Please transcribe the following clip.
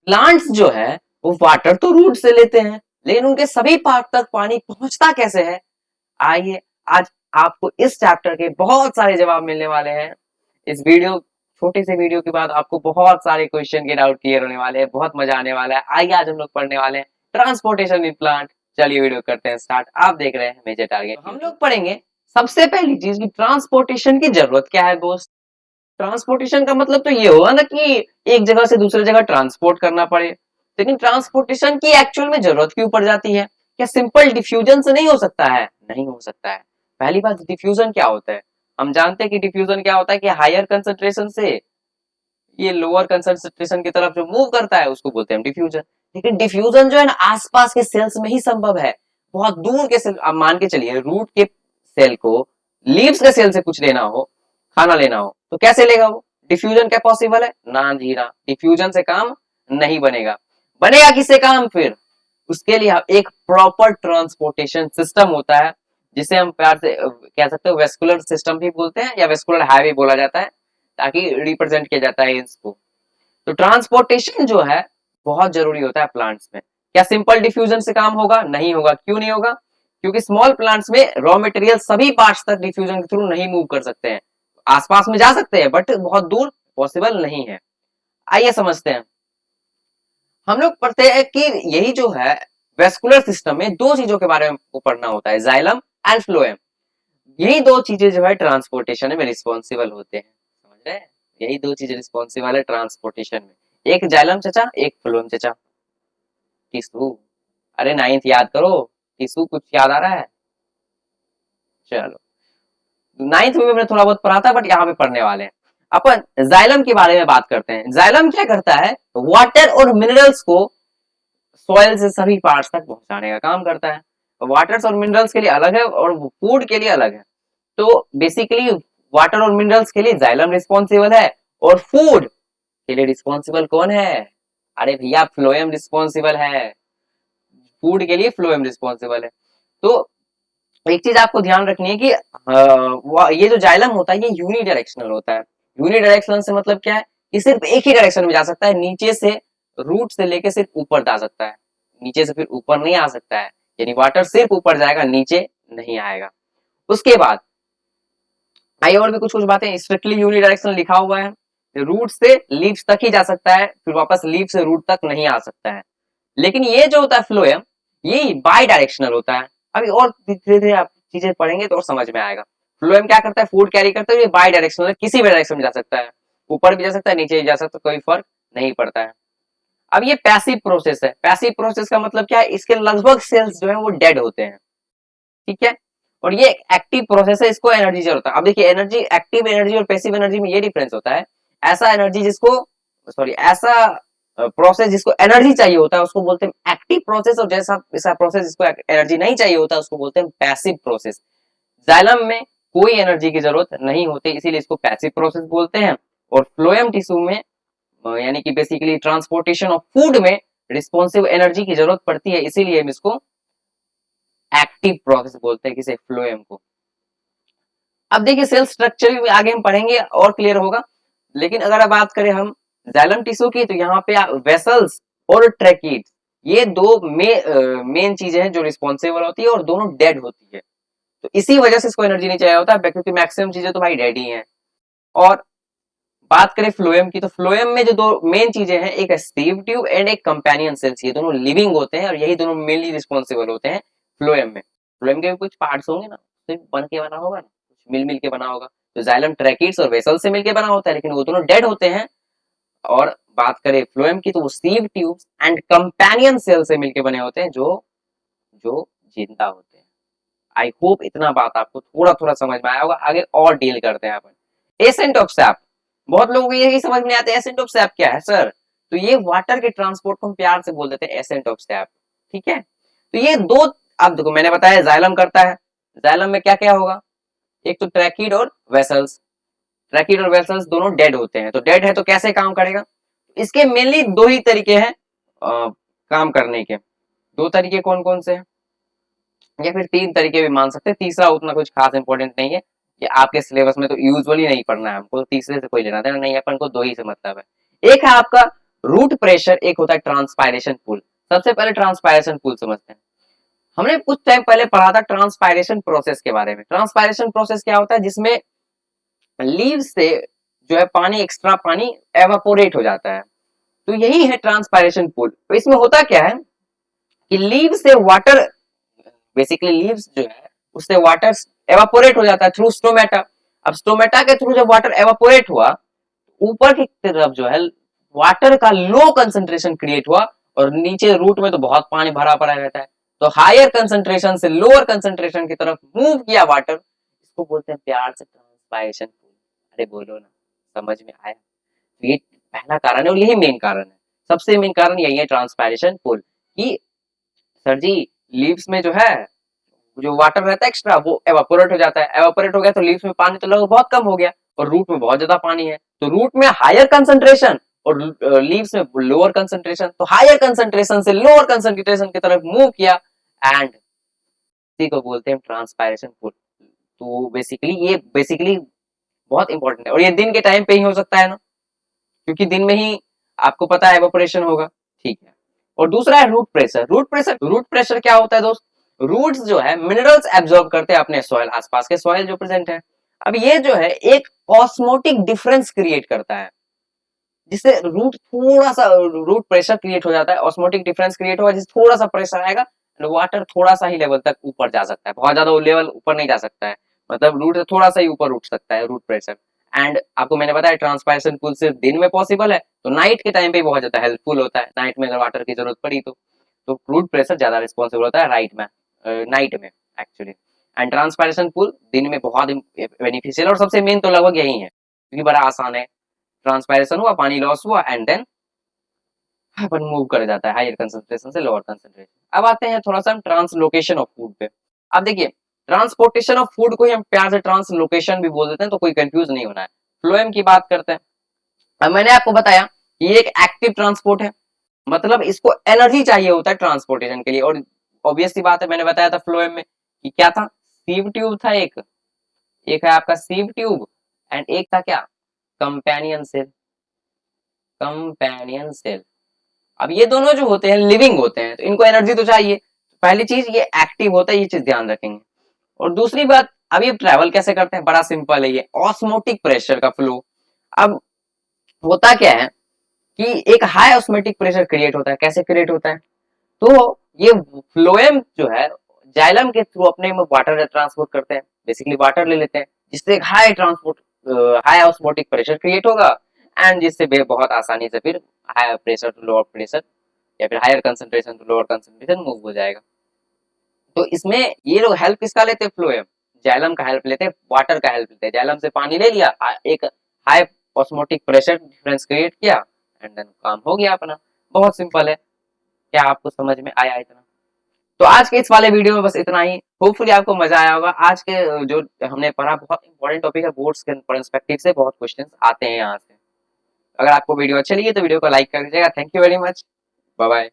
Plants जो है वो वाटर तो रूट से लेते हैं, लेकिन उनके सभी पार्ट तक पानी पहुंचता कैसे है? आइए आज आपको इस चैप्टर के बहुत सारे जवाब मिलने वाले हैं। इस वीडियो, छोटे से वीडियो के बाद आपको बहुत सारे क्वेश्चन के डाउट क्लियर होने वाले हैं, बहुत मजा आने वाला है। आइए आज हम लोग पढ़ने वाले हैं ट्रांसपोर्टेशन इन प्लांट। चलिए वीडियो करते हैं स्टार्ट। आप देख रहे हैं मेजर टारगेट। हम लोग पढ़ेंगे सबसे पहली चीज की ट्रांसपोर्टेशन की जरूरत क्या है दोस्त। ट्रांसपोर्टेशन का मतलब तो ये हुआ ना कि एक जगह से दूसरी जगह ट्रांसपोर्ट करना पड़े। लेकिन ट्रांसपोर्टेशन की एक्चुअल में जरूरत क्यों पड़ जाती है? क्या सिंपल डिफ्यूजन से नहीं हो सकता है? नहीं हो सकता है। पहली बात, डिफ्यूजन क्या होता है? हम जानते हैं कि डिफ्यूजन क्या होता है कि हायर कंसंट्रेशन से ये लोअर कंसंट्रेशन की तरफ जो मूव करता है उसको बोलते हैं डिफ्यूजन। लेकिन डिफ्यूजन जो है ना आसपास के सेल्स में ही संभव है। बहुत दूर के सेल, आप मान के चलिए रूट के सेल को लीव्स के सेल से कुछ लेना हो, खाना लेना हो, तो कैसे लेगा वो? डिफ्यूजन क्या पॉसिबल है? ना जी ना, डिफ्यूजन से काम नहीं बनेगा। बनेगा किससे काम फिर? उसके लिए एक प्रॉपर ट्रांसपोर्टेशन सिस्टम होता है, जिसे हम प्यार से कह सकते हो वेस्कुलर सिस्टम भी बोलते हैं या वेस्कुलर हाईवे बोला जाता है, ताकि रिप्रेजेंट किया जाता है इसको। तो ट्रांसपोर्टेशन जो है बहुत जरूरी होता है प्लांट्स में। क्या सिंपल डिफ्यूजन से काम होगा? नहीं होगा। क्यों नहीं होगा? क्योंकि स्मॉल प्लांट्स में रॉ मटेरियल सभी पार्ट्स तक डिफ्यूजन के थ्रू नहीं मूव कर सकते हैं। आसपास में जा सकते हैं बट बहुत दूर पॉसिबल नहीं है। आइए समझते हैं। हम लोग पढ़ते हैं कि यही जो है वेस्कुलर सिस्टम में दो चीजों के बारे में पढ़ना होता है, जाइलम एंड फ्लोएम। यही दो चीजें जो है ट्रांसपोर्टेशन में रिस्पॉन्सिबल होते हैं। समझ रहे हैं? यही दो चीजें रिस्पॉन्सिबल है ट्रांसपोर्टेशन में, एक जाइलम चचा, एक फ्लोएम चचा। टिश्यू, अरे नाइन्थ याद करो। टिश्यू कुछ याद आ रहा है? चलो, नाइन्थ में मैंने थोड़ा बहुत पढ़ा था बट यहाँ पे पढ़ने वाले हैं। अपन जाइलम के बारे में बात करते हैं। जाइलम क्या करता है? वाटर और मिनरल्स को सॉइल से सभी पार्ट्स तक पहुंचाने का काम करता है। वाटर्स और मिनरल्स के लिए अलग है और फूड के लिए अलग है। तो बेसिकली वाटर और मिनरल्स के लिए जाइलम रिस्पॉन्सिबल है, और फूड के लिए रिस्पॉन्सिबल कौन है? अरे भैया फ्लोएम रिस्पॉन्सिबल है। फूड के लिए फ्लोएम रिस्पॉन्सिबल है। तो एक चीज आपको ध्यान रखनी है कि ये जो जाइलम होता है ये यूनी डायरेक्शनल होता है। यूनी डायरेक्शनल से मतलब क्या है कि सिर्फ एक ही डायरेक्शन में जा सकता है, नीचे से रूट से लेके सिर्फ ऊपर जा सकता है, नीचे से फिर ऊपर नहीं आ सकता है। यानी वाटर सिर्फ ऊपर जाएगा, नीचे नहीं आएगा। उसके बाद आइए और भी कुछ कुछ बातें। स्ट्रिक्टली यूनी डायरेक्शनल लिखा हुआ है, रूट से लीव्स तक ही जा सकता है, फिर वापस लीव से रूट तक नहीं आ सकता है। लेकिन ये जो होता है फ्लोएम, ये बाई डायरेक्शनल होता है। अभी और धीरे धीरे आप चीजें पढ़ेंगे तो और समझ में आएगा। फ्लोएम क्या करता है? फूड कैरी करता है, ये बाई डायरेक्शनल है, किसी भी डायरेक्शन में जा सकता है, ऊपर भी जा सकता है, नीचे भी जा सकता है, कोई फर्क नहीं पड़ता है। अब ये पैसिव प्रोसेस है। पैसिव प्रोसेस का मतलब क्या है? इसके लगभग सेल्स जो है वो डेड होते हैं, ठीक है। और ये एक्टिव प्रोसेस है, इसको एनर्जी जरूरत है। अब देखिए एनर्जी, एक्टिव एनर्जी और पैसिव एनर्जी में ये डिफरेंस होता है। ऐसा एनर्जी जिसको, सॉरी, ऐसा प्रोसेस जिसको एनर्जी चाहिए होता है उसको बोलते हैं एक्टिव प्रोसेस, और जैसा ऐसा प्रोसेस जिसको एनर्जी नहीं चाहिए होता है उसको बोलते हैं पैसिव प्रोसेस। जाइलम में कोई एनर्जी की जरूरत नहीं होती, इसीलिए इसको पैसिव प्रोसेस बोलते हैं। और फ्लोएम टिश्यू में यानी कि बेसिकली ट्रांसपोर्टेशन ऑफ फूड में रिस्पॉन्सिव एनर्जी की जरूरत पड़ती है, इसीलिए हम इसको एक्टिव प्रोसेस बोलते हैं, किसे? फ्लोएम को। अब देखिए सेल स्ट्रक्चर भी आगे हम पढ़ेंगे और क्लियर होगा। लेकिन अगर अब बात करें हम जाइलम टिश्यू की, तो यहाँ पे वेसल्स और ट्रैकीड, ये दो मेन चीजें हैं जो रिस्पॉन्सिबल होती है और दोनों डेड होती है। तो इसी वजह से इसको एनर्जी नहीं चाहिए होता है, क्योंकि मैक्सिमम चीजें तो भाई डेड ही हैं। और बात करें फ्लोएम की, तो फ्लोएम में जो दो मेन चीजें हैं, एक स्टीव ट्यूब एंड एक कंपेनियन सेल्स, ये दोनों लिविंग होते हैं और यही दोनों मेनली रिस्पॉन्सिबल होते हैं फ्लोएम में। फ्लोएम के भी कुछ पार्ट्स होंगे ना, तो बन के बना होगा ना, कुछ मिल मिल के बना होगा। तो जाइलम ट्रैकीड्स और वेसल से मिलकर बना होता है, लेकिन वो दोनों डेड होते हैं। और बात करें फ्लोएम की, तो वो sieve tubes and companion cell से मिलकर बने होते हैं, जो जो जिंदा होते हैं। आई होप इतना बात आपको थोड़ा थोड़ा समझ में आया होगा। आगे और डील करते हैं अपन एसेंट ऑफ सैप। बहुत लोगों को यही समझ में आता है एसेंट ऑफ सैप क्या है सर, तो ये वाटर के ट्रांसपोर्ट को हम प्यार से बोल देते हैं एसेंट ऑफ सैप, ठीक है। तो ये दो, अब देखो मैंने बताया जाइलम करता है, जाइलम में क्या क्या होगा? एक तो ट्रैकीड और वेसल्स। ट्रैकीड और वेसल्स दोनों डेड होते हैं, तो डेड है तो कैसे काम करेगा? इसके मेनली दो ही तरीके हैं काम करने के। दो तरीके कौन कौन से हैं, या फिर तीन तरीके भी मान सकते हैं, तीसरा उतना कुछ खास इंपॉर्टेंट नहीं है। ये आपके सिलेबस में तो यूजुअली नहीं पढ़ना है हमको, तीसरे से कोई लेना देना नहीं है, अपन को दो ही से मतलब है। एक है आपका रूट प्रेशर, एक होता है ट्रांसपायरेशन पुल। सबसे पहले ट्रांसपायरेशन पुल समझते हैं। हमने कुछ टाइम पहले पढ़ा था ट्रांसपायरेशन प्रोसेस के बारे में। ट्रांसपायरेशन प्रोसेस क्या होता है, जिसमें लीव्स से जो है पानी, एक्स्ट्रा पानी एवापोरेट हो जाता है। तो यही है ट्रांसपायरेशन पुल। तो इसमें होता क्या है कि लीव से वाटर, बेसिकली लीव्स जो है उससे वाटर एवापोरेट हो जाता है थ्रू स्टोमेटा। अब स्टोमेटा के थ्रू जब वाटर एवापोरेट हुआ, ऊपर की तरफ जो है वाटर का लो कंसंट्रेशन क्रिएट हुआ, और नीचे रूट में तो बहुत पानी भरा पड़ा रहता है। तो हायर कंसंट्रेशन से लोअर कंसंट्रेशन की तरफ मूव किया वाटर, इसको बोलते हैं प्यार से ट्रांसपायरेशन पुल। अरे बोलो ना, समझ में आया? तो ये पहला कारण है और यही मेन कारण है। सबसे मेन कारण यही है ट्रांसपायरेशन पुल, कि सर जी लीव्स में जो है जो वाटर रहता है एक्स्ट्रा, वो एवापोरेट हो जाता है। एवापोरेट हो गया तो लीव्स में पानी तो लगभग बहुत कम हो गया, और रूट में बहुत ज्यादा पानी है। तो रूट में हायर कंसंट्रेशन और लीव्स में लोअर कंसंट्रेशन, तो हायर कंसंट्रेशन से लोअर कंसंट्रेशन की तरफ मूव किया, एंड इसी को बोलते हैं ट्रांसपायरेशन पुल। तो बेसिकली बहुत इंपॉर्टेंट है, और ये दिन के टाइम पे ही हो सकता है ना, क्योंकि दिन में ही आपको पता है एवापोरेशन होगा। ठीक है। और दूसरा है रूट प्रेशर। रूट प्रेशर क्या होता है दोस्त? रूट्स जो है मिनरल्स एब्जॉर्ब करते हैं अपने सॉइल, आसपास के सॉइल जो प्रेजेंट है। अब ये जो है एक ऑस्मोटिक डिफरेंस क्रिएट करता है, जिससे रूट प्रेशर क्रिएट हो जाता है। ऑस्मोटिक डिफरेंस क्रिएट होगा, जिससे थोड़ा सा प्रेशर आएगा, वाटर थोड़ा सा ही लेवल तक ऊपर जा सकता है, बहुत ज्यादा लेवल ऊपर नहीं जा सकता है, मतलब रूट से थोड़ा सा ही ऊपर उठ सकता है रूट प्रेशर। एंड आपको मैंने बताया ट्रांसपायरेशन पुल सिर्फ दिन में पॉसिबल है, तो नाइट के टाइम पे बहुत ज्यादा हेल्पफुल होता है। नाइट में अगर वाटर की जरूरत पड़ी तो रूट प्रेशर ज्यादा रिस्पॉन्सिबल होता है नाइट में एक्चुअली। एंड ट्रांसपायरेशन पुल दिन में बहुत बेनिफिशियल, और सबसे मेन तो लगभग यही है, क्योंकि बड़ा आसान है। ट्रांसपायरेशन हुआ, पानी लॉस हुआ, एंड देन अपन मूव कर जाता है हायर कंसंट्रेशन से लोअर कंसंट्रेशन। अब आते हैं थोड़ा सा ट्रांसलोकेशन ऑफ फूड पे। अब देखिए, ट्रांसपोर्टेशन ऑफ फूड को ही हम प्यार से ट्रांसलोकेशन भी बोल देते हैं, तो कोई कंफ्यूज नहीं होना है। फ्लोएम की बात करते हैं। अब मैंने आपको बताया कि ये एक एक्टिव ट्रांसपोर्ट है, मतलब इसको एनर्जी चाहिए होता है ट्रांसपोर्टेशन के लिए। और ऑब्वियस सी बात है, मैंने बताया था फ्लोएम में कि क्या था, सीव ट्यूब था एक एक है आपका सीव ट्यूब, एंड एक था क्या, कंपेनियन सेल। Companion cell. अब ये दोनों जो होते हैं लिविंग होते हैं, तो इनको एनर्जी तो चाहिए। पहली चीज ये एक्टिव होता है, ये चीज ध्यान रखेंगे। और दूसरी बात, अब ये ट्रैवल कैसे करते हैं, बड़ा सिंपल है, ये ऑस्मोटिक प्रेशर का फ्लो। अब होता क्या है कि एक हाई ऑस्मोटिक प्रेशर क्रिएट होता है। कैसे क्रिएट होता है, तो ये फ्लोएम जो है जाइलम के थ्रू अपने में वाटर ट्रांसपोर्ट करते हैं, बेसिकली वाटर ले लेते हैं, जिससे एक हाई ऑस्मोटिक प्रेशर क्रिएट होगा, एंड जिससे बहुत आसानी से फिर higher pressure to lower pressure, या फिर higher concentration to lower concentration move हो जाएगा। तो इसमें ये लोग हेल्प किसका लेते हैं, फ्लोएम जाइलम का हेल्प लेते हैं, वाटर का हेल्प लेते हैं। जाइलम से पानी ले लिया, एक high osmotic pressure difference create किया, एंड देन काम हो गया अपना। बहुत सिंपल है। क्या आपको समझ में आया इतना? तो आज के इस वाले वीडियो में बस इतना ही। होपफुली आपको मजा आया होगा। आज के जो हमने पढ़ा बहुत इंपॉर्टेंट टॉपिक है, बोर्ड्स के पर्सपेक्टिव से बहुत क्वेश्चंस आते हैं यहाँ से। अगर आपको वीडियो अच्छी लगी तो वीडियो को लाइक कर दीजिएगा। Thank you very much. Bye bye.